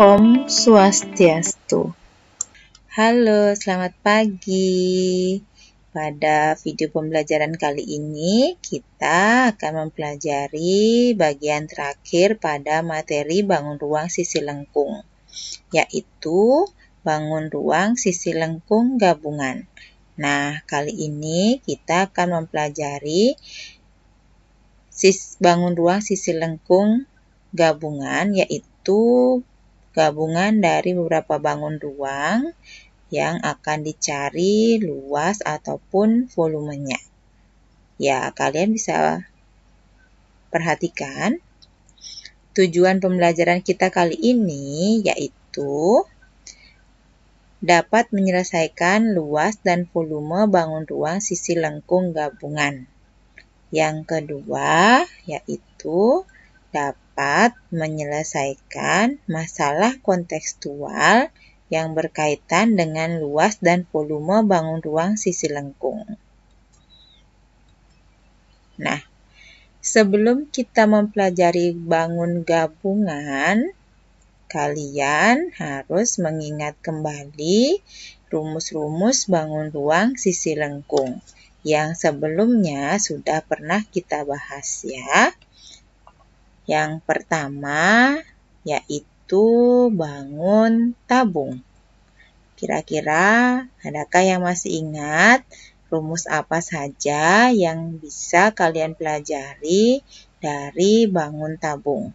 Om Swastiastu. Halo, selamat pagi. Pada video pembelajaran kali ini, kita akan mempelajari bagian terakhir pada materi bangun ruang sisi lengkung, yaitu bangun ruang sisi lengkung gabungan. Nah, kali ini kita akan mempelajari bangun ruang sisi lengkung gabungan, yaitu gabungan dari beberapa bangun ruang yang akan dicari luas ataupun volumenya. Ya, kalian bisa perhatikan tujuan pembelajaran kita kali ini yaitu dapat menyelesaikan luas dan volume bangun ruang sisi lengkung gabungan. Yang kedua yaitu dapat menyelesaikan masalah kontekstual yang berkaitan dengan luas dan volume bangun ruang sisi lengkung. Nah, sebelum kita mempelajari bangun gabungan, kalian harus mengingat kembali rumus-rumus bangun ruang sisi lengkung yang sebelumnya sudah pernah kita bahas ya. Yang pertama yaitu bangun tabung. Kira-kira adakah yang masih ingat rumus apa saja yang bisa kalian pelajari dari bangun tabung?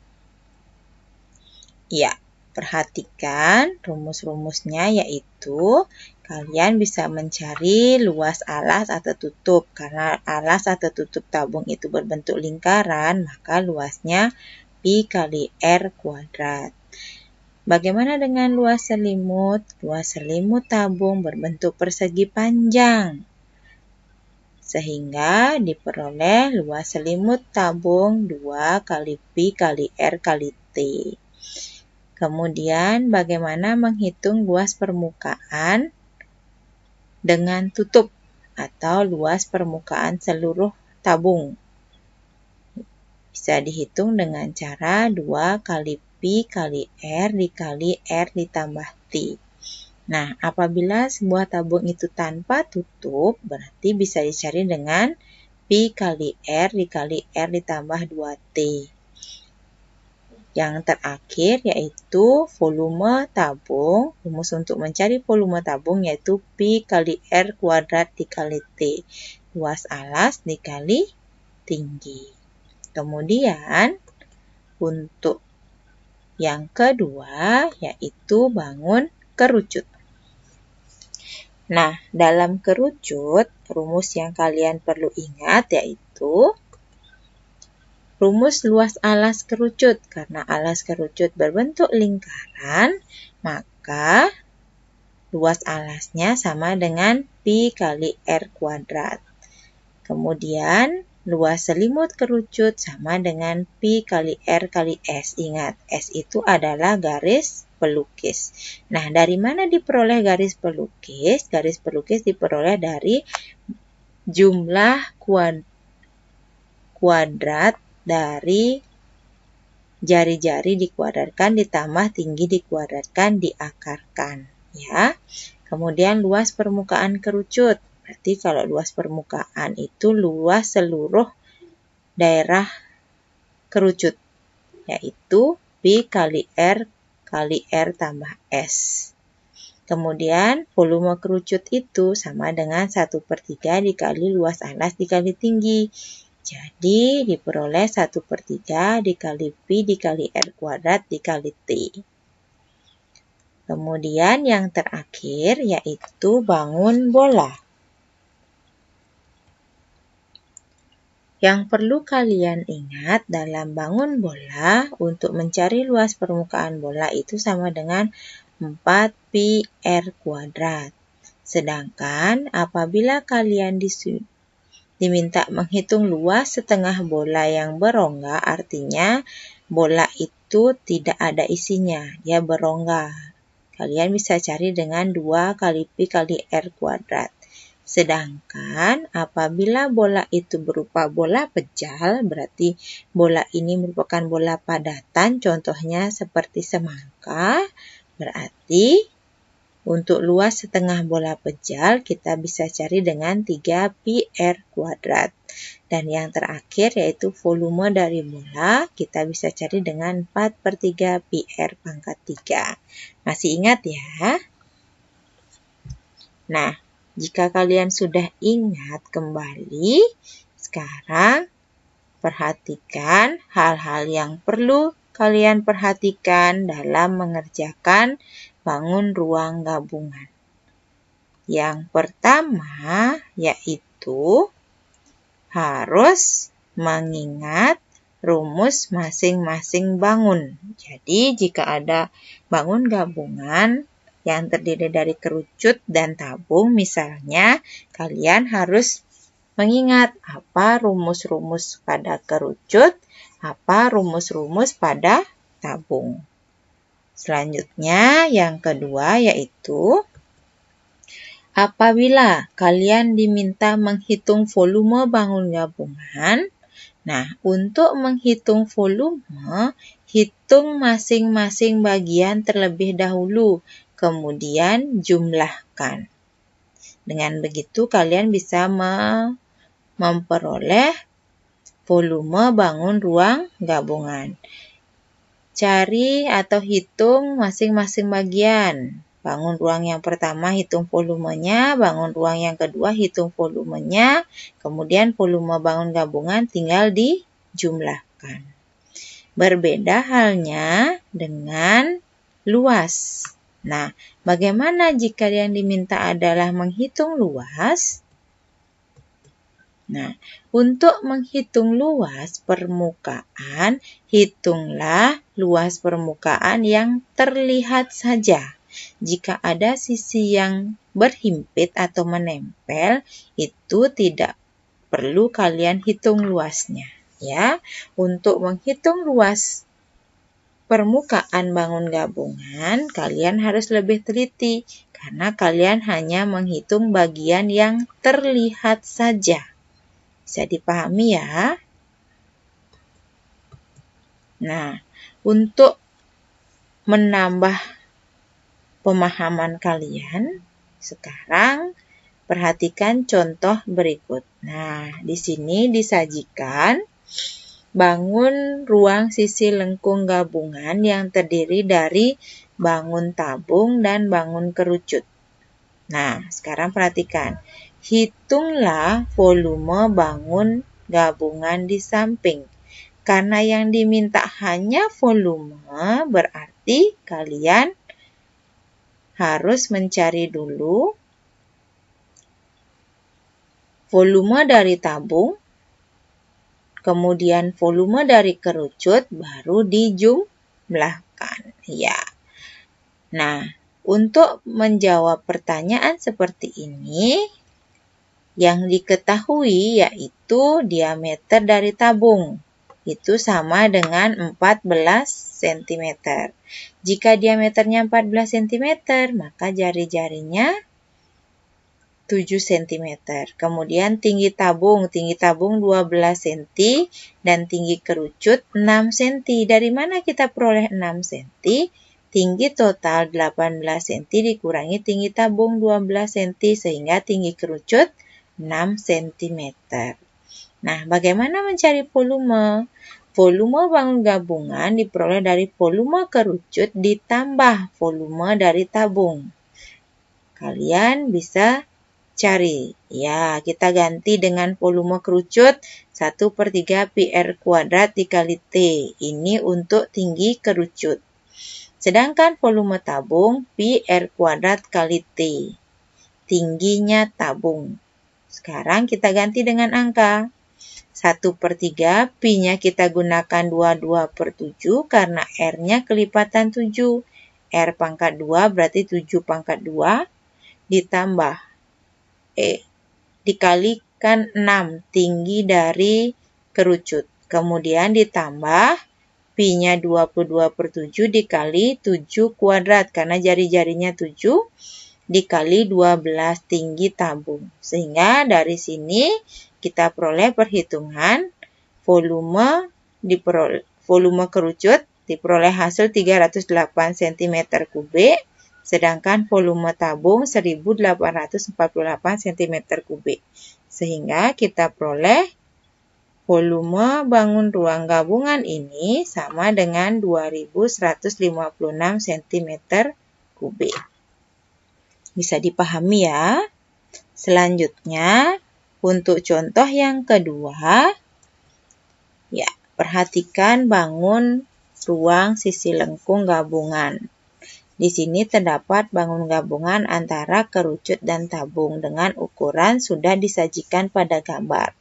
Ya, perhatikan rumus-rumusnya yaitu kalian bisa mencari luas alas atau tutup. Karena alas atau tutup tabung itu berbentuk lingkaran, maka luasnya Pi kali R kuadrat. Bagaimana dengan luas selimut? Luas selimut tabung berbentuk persegi panjang, sehingga diperoleh luas selimut tabung 2 kali Pi kali R kali T. Kemudian bagaimana menghitung luas permukaan dengan tutup atau luas permukaan seluruh tabung? Bisa dihitung dengan cara 2 kali Pi kali R dikali R ditambah T. Nah, apabila sebuah tabung itu tanpa tutup, berarti bisa dicari dengan Pi kali R dikali R ditambah 2T. Yang terakhir yaitu volume tabung. Rumus untuk mencari volume tabung yaitu Pi kali R kuadrat dikali T. Luas alas dikali tinggi. Kemudian untuk yang kedua yaitu bangun kerucut. Nah, dalam kerucut, rumus yang kalian perlu ingat yaitu rumus luas alas kerucut. Karena alas kerucut berbentuk lingkaran, maka luas alasnya sama dengan Pi kali R kuadrat. Kemudian luas selimut kerucut sama dengan Pi kali R kali S. Ingat, S itu adalah garis pelukis. Nah, dari mana diperoleh garis pelukis? Garis pelukis diperoleh dari jumlah kuadrat dari jari-jari dikuadratkan ditambah tinggi dikuadratkan diakarkan. Ya. Kemudian luas permukaan kerucut. Berarti kalau luas permukaan itu luas seluruh daerah kerucut, yaitu Pi kali R tambah S. Kemudian volume kerucut itu sama dengan 1/3 dikali luas alas dikali tinggi. Jadi diperoleh 1/3 dikali Pi dikali R kuadrat dikali T. Kemudian yang terakhir yaitu bangun bola. Yang perlu kalian ingat dalam bangun bola, untuk mencari luas permukaan bola itu sama dengan 4 Pi R kuadrat. Sedangkan apabila kalian diminta menghitung luas setengah bola yang berongga, artinya bola itu tidak ada isinya, dia berongga. Kalian bisa cari dengan 2 kali Pi kali R kuadrat. Sedangkan apabila bola itu berupa bola pejal, berarti bola ini merupakan bola padatan, contohnya seperti semangka, berarti untuk luas setengah bola pejal kita bisa cari dengan 3 pi R kuadrat. Dan yang terakhir yaitu volume dari bola kita bisa cari dengan 4/3 pi R pangkat 3. Masih ingat ya? Nah, jika kalian sudah ingat kembali, sekarang perhatikan hal-hal yang perlu kalian perhatikan dalam mengerjakan bangun ruang gabungan. Yang pertama yaitu harus mengingat rumus masing-masing bangun. Jadi jika ada bangun gabungan yang terdiri dari kerucut dan tabung misalnya, kalian harus mengingat apa rumus-rumus pada kerucut, apa rumus-rumus pada tabung. Selanjutnya yang kedua yaitu apabila kalian diminta menghitung volume bangun gabungan, nah untuk menghitung volume, hitung masing-masing bagian terlebih dahulu, kemudian jumlahkan. Dengan begitu kalian bisa memperoleh volume bangun ruang gabungan. Cari atau hitung masing-masing bagian. Bangun ruang yang pertama hitung volumenya, bangun ruang yang kedua hitung volumenya, kemudian volume bangun gabungan tinggal dijumlahkan. Berbeda halnya dengan luas. Nah, bagaimana jika yang diminta adalah menghitung luas? Nah, untuk menghitung luas permukaan, hitunglah luas permukaan yang terlihat saja. Jika ada sisi yang berhimpit atau menempel, itu tidak perlu kalian hitung luasnya. Ya, untuk menghitung luas permukaan bangun gabungan, kalian harus lebih teliti karena kalian hanya menghitung bagian yang terlihat saja. Bisa dipahami ya? Nah, untuk menambah pemahaman kalian, sekarang perhatikan contoh berikut. Nah, di sini disajikan bangun ruang sisi lengkung gabungan yang terdiri dari bangun tabung dan bangun kerucut. Nah, sekarang perhatikan. Hitunglah volume bangun gabungan di samping. Karena yang diminta hanya volume, berarti kalian harus mencari dulu volume dari tabung, kemudian volume dari kerucut, baru dijumlahkan. Ya. Nah, untuk menjawab pertanyaan seperti ini, yang diketahui yaitu diameter dari tabung. Itu sama dengan 14 cm. Jika diameternya 14 cm, maka jari-jarinya 7 cm. Kemudian tinggi tabung 12 cm dan tinggi kerucut 6 cm. Dari mana kita peroleh 6 cm? Tinggi total 18 cm dikurangi tinggi tabung 12 cm sehingga tinggi kerucut 6 cm. Nah, bagaimana mencari volume? Volume bangun gabungan diperoleh dari volume kerucut ditambah volume dari tabung. Kalian bisa cari. Ya, kita ganti dengan volume kerucut 1/3 pi R kuadrat dikali T. Ini untuk tinggi kerucut. Sedangkan volume tabung pi R kuadrat kali T. Tingginya tabung. Sekarang kita ganti dengan angka. 1/3, pi-nya kita gunakan 22/7 karena R-nya kelipatan 7. R pangkat 2 berarti 7/2 ditambah dikalikan 6 tinggi dari kerucut. Kemudian ditambah pi-nya 22/7 dikali 7 kuadrat karena jari-jarinya 7. dikali 12 tinggi tabung. Sehingga dari sini kita peroleh perhitungan volume kerucut diperoleh hasil 308 cm3, sedangkan volume tabung 1848 cm3. Sehingga kita peroleh volume bangun ruang gabungan ini sama dengan 2156 cm3. Bisa dipahami ya? Selanjutnya, untuk contoh yang kedua, ya, perhatikan bangun ruang sisi lengkung gabungan. Di sini terdapat bangun gabungan antara kerucut dan tabung dengan ukuran sudah disajikan pada gambar.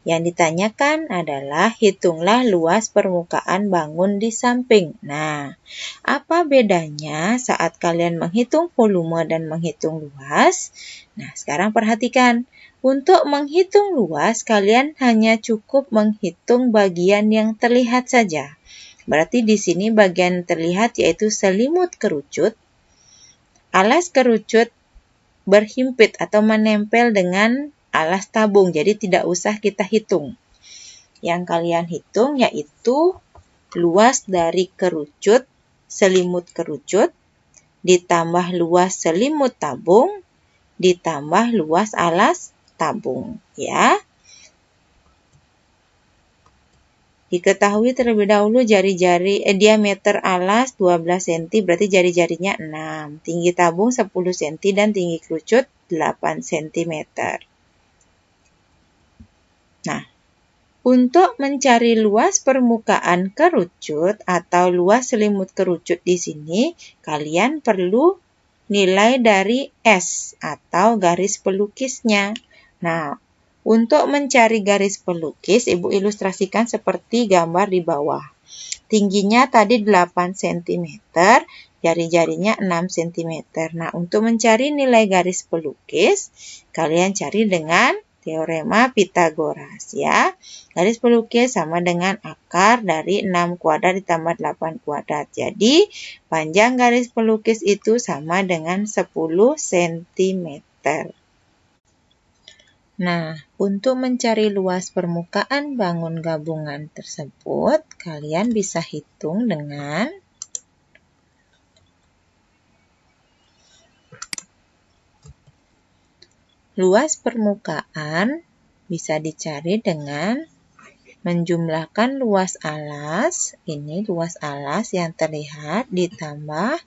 Yang ditanyakan adalah hitunglah luas permukaan bangun di samping. Nah, apa bedanya saat kalian menghitung volume dan menghitung luas? Nah, sekarang perhatikan. Untuk menghitung luas, kalian hanya cukup menghitung bagian yang terlihat saja. Berarti di sini bagian terlihat yaitu selimut kerucut. Alas kerucut berhimpit atau menempel dengan alas tabung, jadi tidak usah kita hitung. Yang kalian hitung yaitu luas dari kerucut, selimut kerucut, ditambah luas selimut tabung, ditambah luas alas tabung, ya. Diketahui terlebih dahulu diameter alas 12 cm, berarti jari-jarinya 6. Tinggi tabung 10 cm dan tinggi kerucut 8 cm. Nah, untuk mencari luas permukaan kerucut atau luas selimut kerucut di sini, kalian perlu nilai dari S atau garis pelukisnya. Nah, untuk mencari garis pelukis, Ibu ilustrasikan seperti gambar di bawah. Tingginya tadi 8 cm, jari-jarinya 6 cm. Nah, untuk mencari nilai garis pelukis, kalian cari dengan teorema Pitagoras, ya. Garis pelukis sama dengan akar dari 6 kuadrat ditambah 8 kuadrat. Jadi, panjang garis pelukis itu sama dengan 10 cm. Nah, untuk mencari luas permukaan bangun gabungan tersebut, kalian bisa hitung dengan luas permukaan bisa dicari dengan menjumlahkan luas alas, ini luas alas yang terlihat, ditambah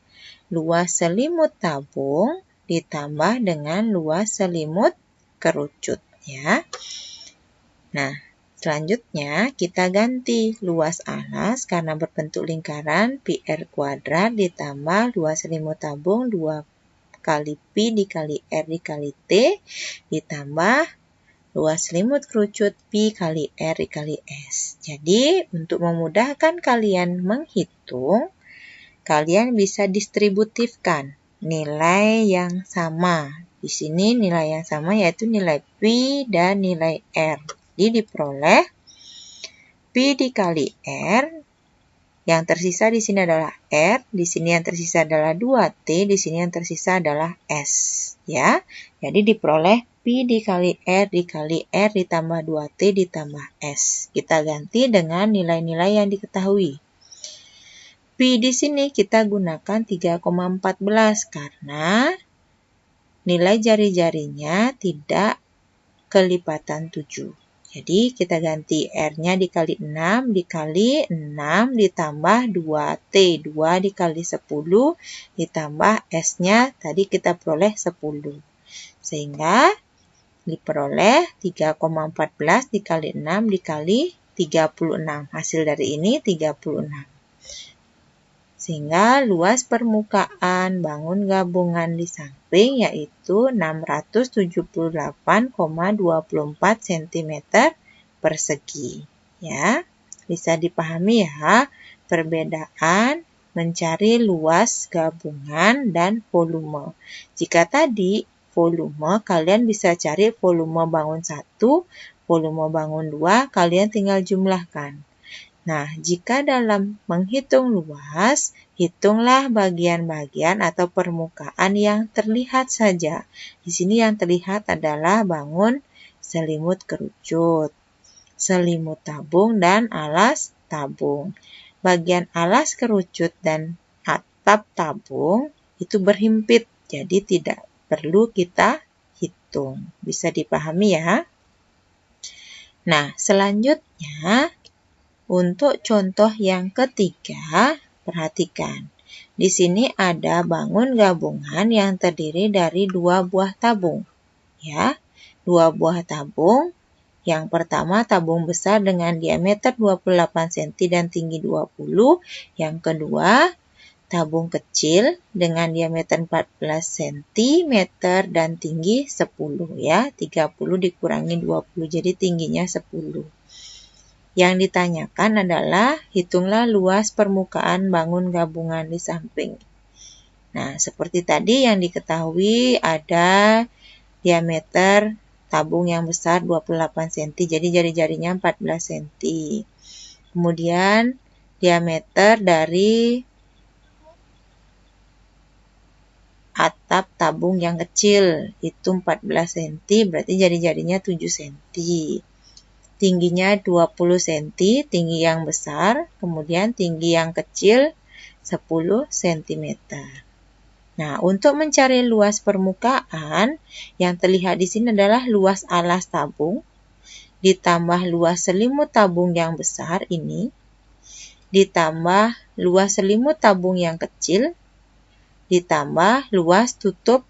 luas selimut tabung, ditambah dengan luas selimut kerucut, ya. Nah, selanjutnya kita ganti luas alas karena berbentuk lingkaran pi_r kuadrat ditambah luas selimut tabung 2 kali pi dikali r dikali t ditambah luas selimut kerucut pi kali r dikali s. Jadi, untuk memudahkan kalian menghitung, kalian bisa distributifkan nilai yang sama. Di sini nilai yang sama yaitu nilai pi dan nilai r. Jadi diperoleh pi dikali r, yang tersisa di sini adalah r, di sini yang tersisa adalah 2t, di sini yang tersisa adalah s, ya. Jadi diperoleh pi dikali r ditambah 2t ditambah s. Kita ganti dengan nilai-nilai yang diketahui. Pi di sini kita gunakan 3,14 karena nilai jari-jarinya tidak kelipatan 7. Jadi kita ganti R-nya dikali 6 dikali 6 ditambah 2T. 2 dikali 10 ditambah S-nya tadi kita peroleh 10. Sehingga diperoleh 3,14 dikali 6 dikali 36. Hasil dari ini 36. Sehingga luas permukaan bangun gabungan di samping yaitu 678,24 cm persegi. Ya, bisa dipahami ya perbedaan mencari luas gabungan dan volume. Jika tadi volume, kalian bisa cari volume bangun 1, volume bangun 2, kalian tinggal jumlahkan. Nah, jika dalam menghitung luas, hitunglah bagian-bagian atau permukaan yang terlihat saja. Di sini yang terlihat adalah bangun selimut kerucut, selimut tabung, dan alas tabung. Bagian alas kerucut dan atap tabung itu berhimpit, jadi tidak perlu kita hitung. Bisa dipahami ya? Nah, selanjutnya untuk contoh yang ketiga, perhatikan. Di sini ada bangun gabungan yang terdiri dari 2 buah tabung. Ya, 2 buah tabung. Yang pertama tabung besar dengan diameter 28 cm dan tinggi 20. Yang kedua, tabung kecil dengan diameter 14 cm dan tinggi 10 ya. 30 dikurangi 20 jadi tingginya 10. Yang ditanyakan adalah hitunglah luas permukaan bangun gabungan di samping. Nah, seperti tadi yang diketahui ada diameter tabung yang besar 28 cm, jadi jari-jarinya 14 cm. Kemudian diameter dari atap tabung yang kecil itu 14 cm, berarti jari-jarinya 7 cm. Tingginya 20 cm, tinggi yang besar, kemudian tinggi yang kecil 10 cm. Nah, untuk mencari luas permukaan, yang terlihat di sini adalah luas alas tabung, ditambah luas selimut tabung yang besar ini, ditambah luas selimut tabung yang kecil, ditambah luas tutup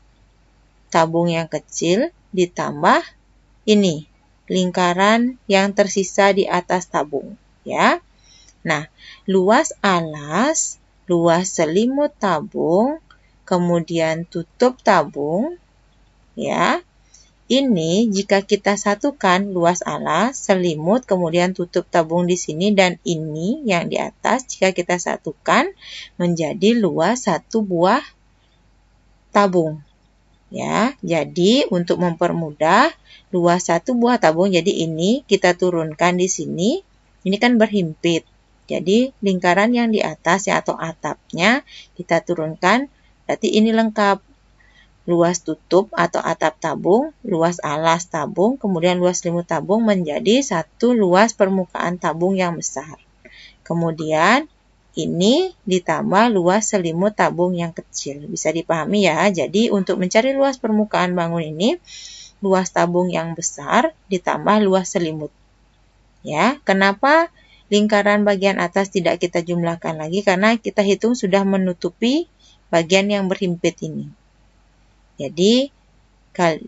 tabung yang kecil, ditambah ini, lingkaran yang tersisa di atas tabung, ya. Nah, luas alas, luas selimut tabung, kemudian tutup tabung, ya. Ini jika kita satukan luas alas, selimut, kemudian tutup tabung di sini dan ini yang di atas jika kita satukan menjadi luas satu buah tabung. Ya, jadi untuk mempermudah luas satu buah tabung, jadi ini kita turunkan di sini, ini kan berhimpit. Jadi lingkaran yang di atas ya, atau atapnya kita turunkan, berarti ini lengkap. Luas tutup atau atap tabung, luas alas tabung, kemudian luas selimut tabung menjadi satu luas permukaan tabung yang besar. Kemudian ini ditambah luas selimut tabung yang kecil. Bisa dipahami ya. Jadi untuk mencari luas permukaan bangun ini, luas tabung yang besar ditambah luas selimut. Ya, kenapa lingkaran bagian atas tidak kita jumlahkan lagi? Karena kita hitung sudah menutupi bagian yang berhimpit ini. Jadi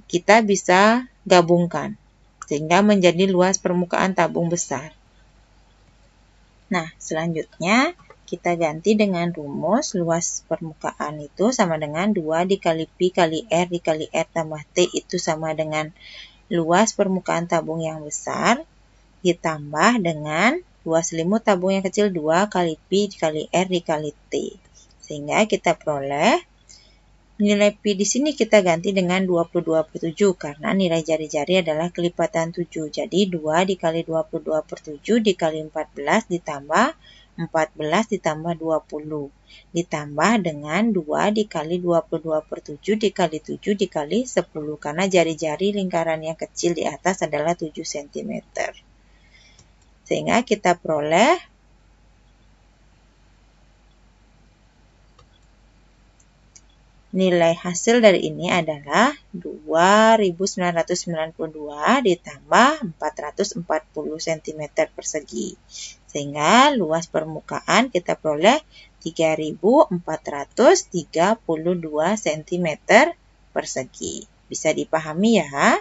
kita bisa gabungkan sehingga menjadi luas permukaan tabung besar. Nah, selanjutnya kita ganti dengan rumus luas permukaan itu sama dengan 2 dikali Pi kali R dikali R tambah T itu sama dengan luas permukaan tabung yang besar ditambah dengan luas selimut tabung yang kecil 2 kali Pi dikali R dikali T. Sehingga kita peroleh nilai Pi di sini kita ganti dengan 22/7 karena nilai jari-jari adalah kelipatan 7. Jadi 2 dikali 22/7 dikali 14 ditambah 14 ditambah 20. Ditambah dengan 2 dikali 22/7 dikali 7 dikali 10. Karena jari-jari lingkaran yang kecil di atas adalah 7 cm. Sehingga kita peroleh nilai hasil dari ini adalah 2.992 ditambah 440 cm persegi. Sehingga luas permukaan kita peroleh 3.432 cm persegi. Bisa dipahami ya?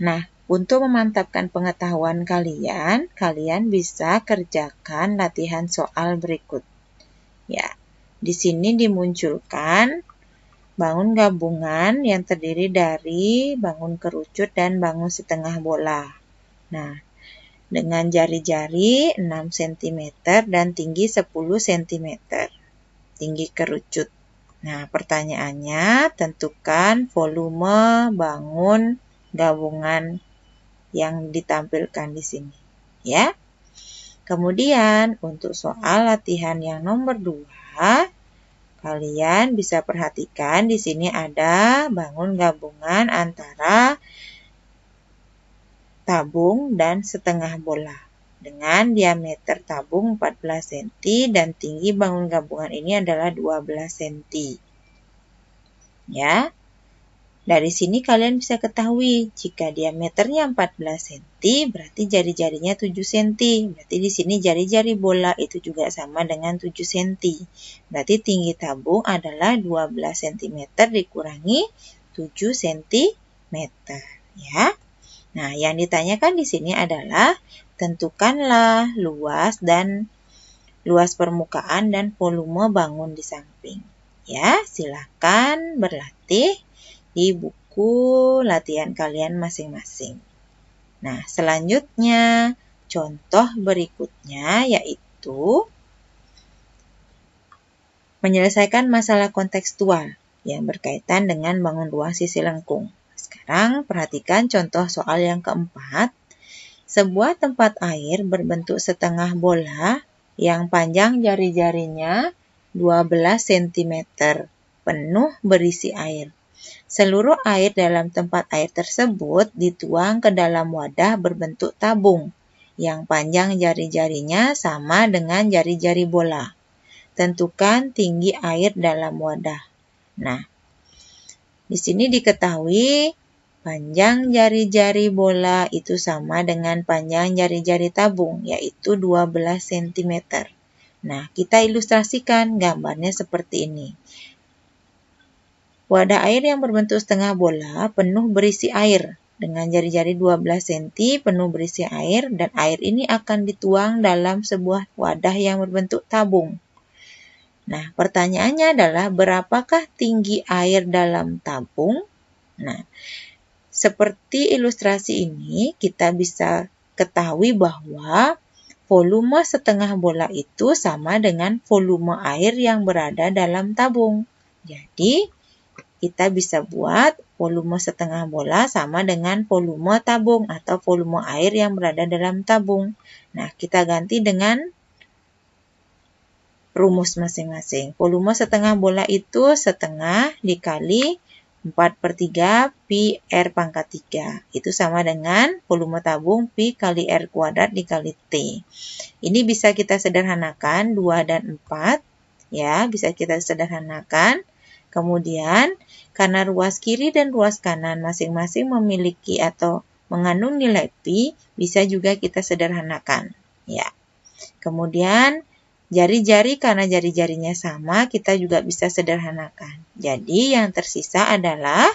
Nah, untuk memantapkan pengetahuan kalian, kalian bisa kerjakan latihan soal berikut. Ya, di sini dimunculkan bangun gabungan yang terdiri dari bangun kerucut dan bangun setengah bola. Nah, dengan jari-jari 6 cm dan tinggi 10 cm. Tinggi kerucut. Nah, pertanyaannya tentukan volume bangun gabungan yang ditampilkan di sini. Ya. Kemudian untuk soal latihan yang nomor 2, kalian bisa perhatikan di sini ada bangun gabungan antara tabung dan setengah bola. Dengan diameter tabung 14 cm dan tinggi bangun gabungan ini adalah 12 cm. Ya. Dari sini kalian bisa ketahui jika diameternya 14 cm berarti jari-jarinya 7 cm. Berarti di sini jari-jari bola itu juga sama dengan 7 cm. Berarti tinggi tabung adalah 12 cm dikurangi 7 cm. Ya. Nah, yang ditanyakan di sini adalah tentukanlah luas permukaan dan volume bangun di samping. Ya, silakan berlatih di buku latihan kalian masing-masing. Nah, selanjutnya contoh berikutnya yaitu menyelesaikan masalah kontekstual yang berkaitan dengan bangun ruang sisi lengkung. Sekarang perhatikan contoh soal yang keempat. Sebuah tempat air berbentuk setengah bola yang panjang jari-jarinya 12 cm, penuh berisi air. Seluruh air dalam tempat air tersebut dituang ke dalam wadah berbentuk tabung yang panjang jari-jarinya sama dengan jari-jari bola. Tentukan tinggi air dalam wadah. Nah, di sini diketahui panjang jari-jari bola itu sama dengan panjang jari-jari tabung, yaitu 12 cm. Nah, kita ilustrasikan gambarnya seperti ini. Wadah air yang berbentuk setengah bola penuh berisi air. Dengan jari-jari 12 cm penuh berisi air dan air ini akan dituang dalam sebuah wadah yang berbentuk tabung. Nah, pertanyaannya adalah berapakah tinggi air dalam tabung? Nah, seperti ilustrasi ini kita bisa ketahui bahwa volume setengah bola itu sama dengan volume air yang berada dalam tabung. Jadi, kita bisa buat volume setengah bola sama dengan volume tabung atau volume air yang berada dalam tabung. Nah, kita ganti dengan rumus masing-masing. Volume setengah bola itu setengah dikali 4/3 pi R pangkat 3. Itu sama dengan volume tabung pi kali R kuadrat dikali T. Ini bisa kita sederhanakan 2 dan 4. Ya, bisa kita sederhanakan. Kemudian, karena ruas kiri dan ruas kanan masing-masing memiliki atau mengandung nilai pi, bisa juga kita sederhanakan. Ya. Kemudian, jari-jari karena jari-jarinya sama, kita juga bisa sederhanakan. Jadi, yang tersisa adalah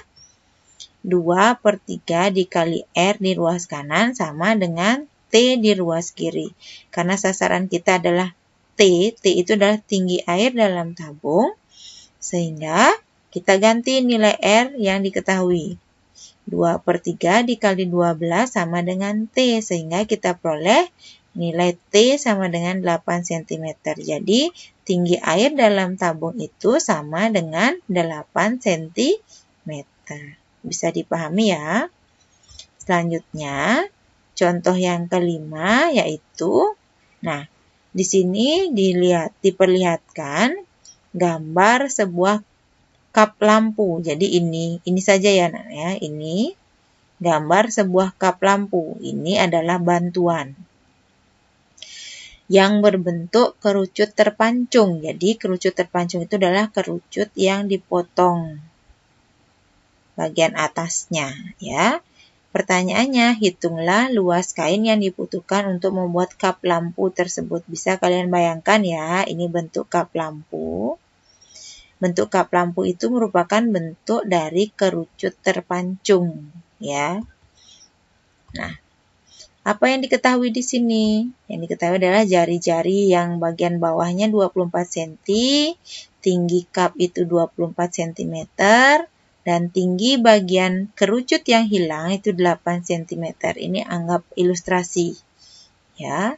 2/3 dikali R di ruas kanan sama dengan T di ruas kiri. Karena sasaran kita adalah T itu adalah tinggi air dalam tabung, sehingga kita ganti nilai R yang diketahui. 2/3 dikali 12 sama dengan T, sehingga kita peroleh nilai T sama dengan 8 cm. Jadi, tinggi air dalam tabung itu sama dengan 8 cm. Bisa dipahami ya? Selanjutnya, contoh yang kelima yaitu, nah, di sini diperlihatkan gambar sebuah kap lampu. Jadi ini saja ya, Nak, ya. Ini gambar sebuah kap lampu. Ini adalah bantuan yang berbentuk kerucut terpancung. Jadi kerucut terpancung itu adalah kerucut yang dipotong bagian atasnya, ya. Pertanyaannya, hitunglah luas kain yang dibutuhkan untuk membuat kap lampu tersebut. Bisa kalian bayangkan ya, ini bentuk kap lampu. Bentuk kap lampu itu merupakan bentuk dari kerucut terpancung, ya. Nah, apa yang diketahui di sini? Yang diketahui adalah jari-jari yang bagian bawahnya 24 cm, tinggi kap itu 24 cm, dan tinggi bagian kerucut yang hilang itu 8 cm. Ini anggap ilustrasi, ya.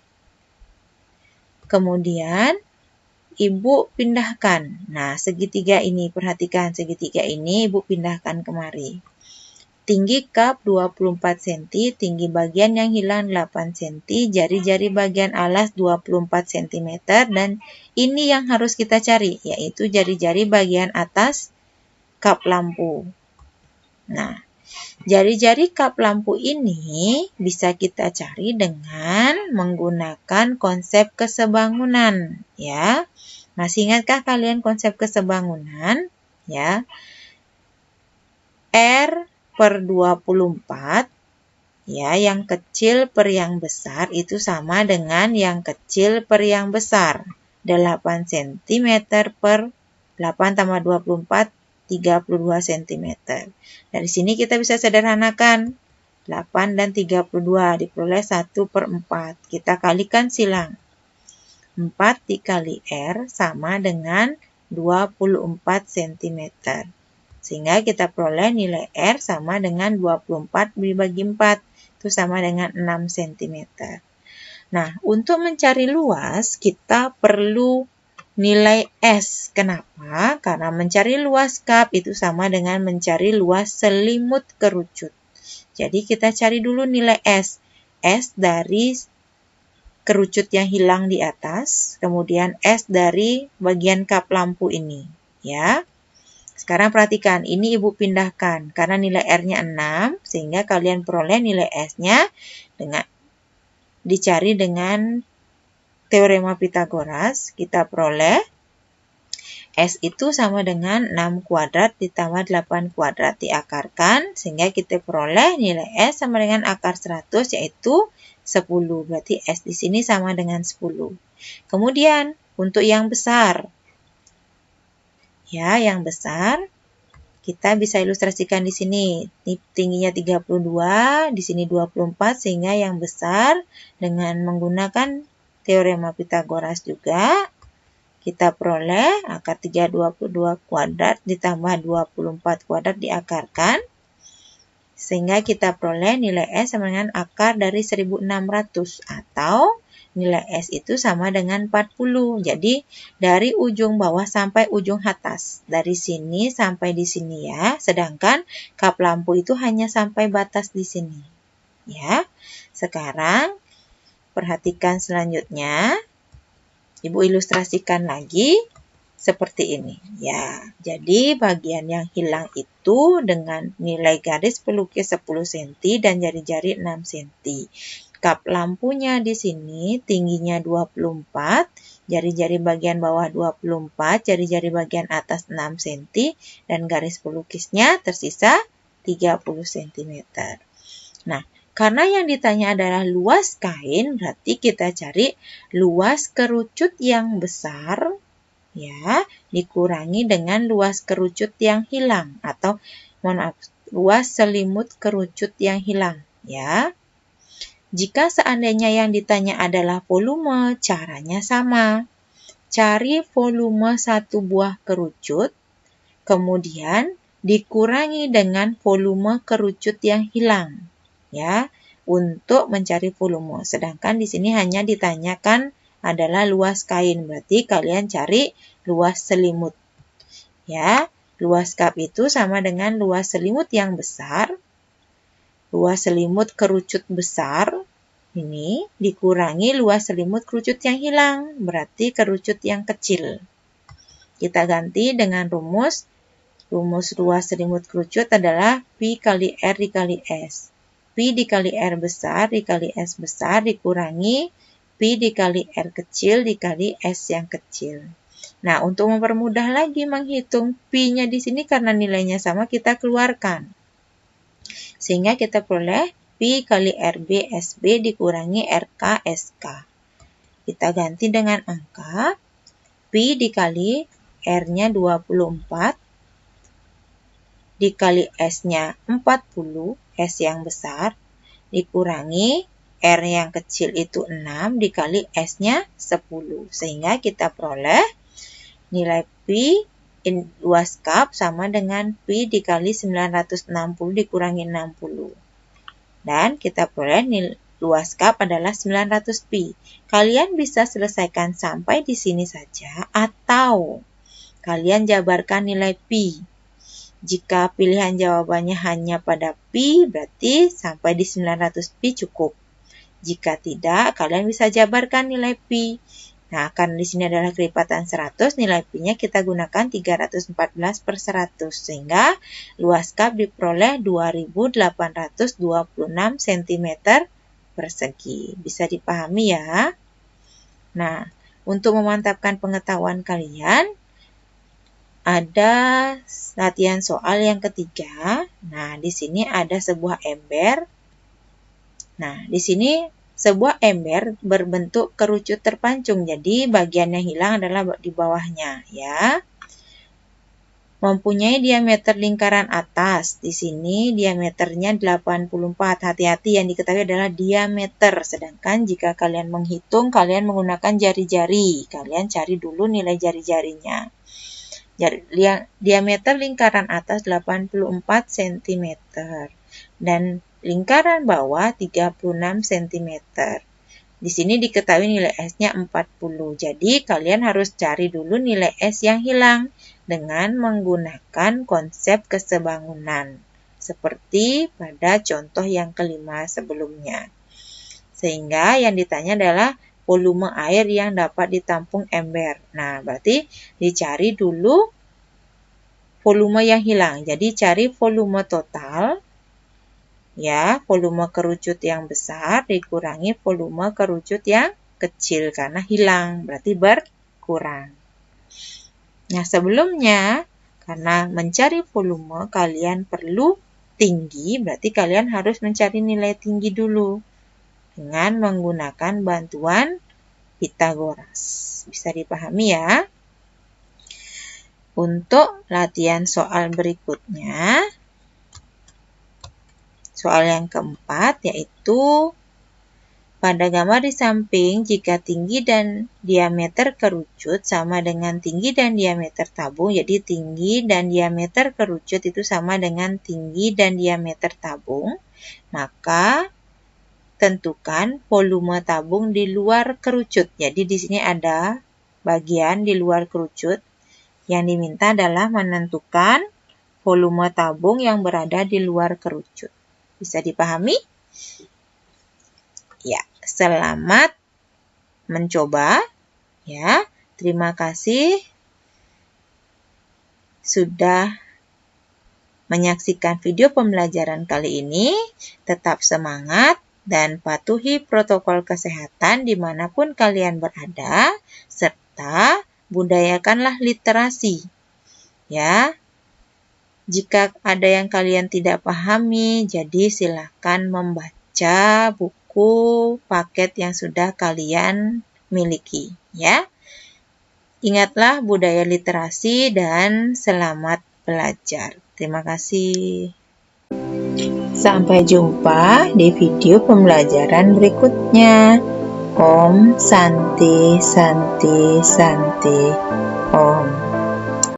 Kemudian, Ibu pindahkan. Nah, segitiga ini, perhatikan segitiga ini Ibu pindahkan kemari. Tinggi cup 24 cm, tinggi bagian yang hilang 8 cm, jari-jari bagian alas 24 cm, dan ini yang harus kita cari, yaitu jari-jari bagian atas cup lampu. Nah, jari-jari cup lampu ini bisa kita cari dengan menggunakan konsep kesebangunan, ya. Masih ingatkah kalian konsep kesebangunan? Ya. R per 24, ya, yang kecil per yang besar itu sama dengan yang kecil per yang besar. 8 cm per 8 tambah 24, 32 cm. Dari sini kita bisa sederhanakan. 8 dan 32 diperoleh 1 per 4. Kita kalikan silang. 4 dikali R sama dengan 24 cm. Sehingga kita peroleh nilai R sama dengan 24 dibagi 4. Itu sama dengan 6 cm. Nah, untuk mencari luas, kita perlu nilai S. Kenapa? Karena mencari luas cup itu sama dengan mencari luas selimut kerucut. Jadi, kita cari dulu nilai S. S dari kerucut yang hilang di atas, kemudian S dari bagian cup lampu ini. Ya. Sekarang perhatikan, ini Ibu pindahkan karena nilai R-nya 6, sehingga kalian peroleh nilai S-nya dicari dengan teorema Pitagoras. Kita peroleh S itu sama dengan 6 kuadrat ditambah 8 kuadrat diakarkan, sehingga kita peroleh nilai S sama dengan akar 100, yaitu 10. Berarti S di sini sama dengan 10. Kemudian, untuk yang besar, ya, yang besar, kita bisa ilustrasikan di sini. Tingginya 32, di sini 24, sehingga yang besar dengan menggunakan teorema Pitagoras juga, kita peroleh akar 322 kuadrat ditambah 24 kuadrat diakarkan, sehingga kita peroleh nilai S sama dengan akar dari 1600, atau nilai S itu sama dengan 40. Jadi, dari ujung bawah sampai ujung atas. Dari sini sampai di sini ya. Sedangkan cup lampu itu hanya sampai batas di sini. Ya. Sekarang, perhatikan selanjutnya. Ibu ilustrasikan lagi seperti ini. Ya. Jadi, bagian yang hilang itu dengan nilai garis pelukis 10 cm dan jari-jari 6 cm. Cup lampunya di sini tingginya 24, jari-jari bagian bawah 24, jari-jari bagian atas 6 cm, dan garis pelukisnya tersisa 30 cm. Nah, karena yang ditanya adalah luas kain, berarti kita cari luas kerucut yang besar, ya, dikurangi dengan luas kerucut yang hilang, atau luas selimut kerucut yang hilang, ya. Jika seandainya yang ditanya adalah volume, caranya sama. Cari volume satu buah kerucut, kemudian dikurangi dengan volume kerucut yang hilang, ya, untuk mencari volume. Sedangkan di sini hanya ditanyakan adalah luas kain, berarti kalian cari luas selimut. Ya, luas cup itu sama dengan luas selimut yang besar. Luas selimut kerucut besar ini dikurangi luas selimut kerucut yang hilang, berarti kerucut yang kecil. Kita ganti dengan rumus. Rumus luas selimut kerucut adalah Pi kali R dikali S. Pi dikali R besar dikali S besar dikurangi Pi dikali R kecil dikali S yang kecil. Nah, untuk mempermudah lagi menghitung Pi-nya di sini karena nilainya sama, kita keluarkan. Sehingga kita peroleh Pi kali RB SB dikurangi RK SK. Kita ganti dengan angka. Pi dikali R-nya 24, dikali S-nya 40, S yang besar, dikurangi R yang kecil itu 6, dikali S-nya 10. Sehingga kita peroleh nilai Pi luas cup sama dengan Pi dikali 960 dikurangi 60. Dan kita peroleh nilai luas cup adalah 900 Pi. Kalian bisa selesaikan sampai di sini saja, atau kalian jabarkan nilai Pi. Jika pilihan jawabannya hanya pada pi, berarti sampai di 900 pi cukup. Jika tidak, kalian bisa jabarkan nilai pi. Nah, karena di sini adalah kelipatan 100, nilai pi-nya kita gunakan 314 per 100. Sehingga luas kap diperoleh 2826 cm persegi. Bisa dipahami ya? Nah, untuk memantapkan pengetahuan kalian, ada latihan soal yang ketiga. Nah, di sini ada sebuah ember. Nah, di sini sebuah ember berbentuk kerucut terpancung. Jadi, bagian yang hilang adalah di bawahnya, ya. Mempunyai diameter lingkaran atas. Di sini diameternya 84. Hati-hati, yang diketahui adalah diameter. Sedangkan jika kalian menghitung, kalian menggunakan jari-jari. Kalian cari dulu nilai jari-jarinya. Diameter lingkaran atas 84 cm. Dan lingkaran bawah 36 cm. Di sini diketahui nilai S-nya 40. Jadi, kalian harus cari dulu nilai S yang hilang dengan menggunakan konsep kesebangunan. Seperti pada contoh yang kelima sebelumnya. Sehingga yang ditanya adalah volume air yang dapat ditampung ember. Nah, berarti dicari dulu volume yang hilang. Jadi, cari volume total. Ya, volume kerucut yang besar dikurangi volume kerucut yang kecil karena hilang, berarti berkurang. Nah, sebelumnya, karena mencari volume kalian perlu tinggi, berarti kalian harus mencari nilai tinggi dulu dengan menggunakan bantuan Pythagoras. Bisa dipahami ya? Untuk latihan soal berikutnya, soal yang keempat yaitu pada gambar di samping jika tinggi dan diameter kerucut sama dengan tinggi dan diameter tabung, jadi tinggi dan diameter kerucut itu sama dengan tinggi dan diameter tabung, maka tentukan volume tabung di luar kerucut. Jadi di sini ada bagian di luar kerucut. Yang diminta adalah menentukan volume tabung yang berada di luar kerucut. Bisa dipahami? Ya, selamat mencoba. Ya, terima kasih sudah menyaksikan video pembelajaran kali ini. Tetap semangat dan patuhi protokol kesehatan dimanapun kalian berada, serta budayakanlah literasi. Ya, jika ada yang kalian tidak pahami, jadi silakan membaca buku paket yang sudah kalian miliki, ya. Ingatlah budaya literasi dan selamat belajar. Terima kasih. Sampai jumpa di video pembelajaran berikutnya. Om Santi Santi Santi Om.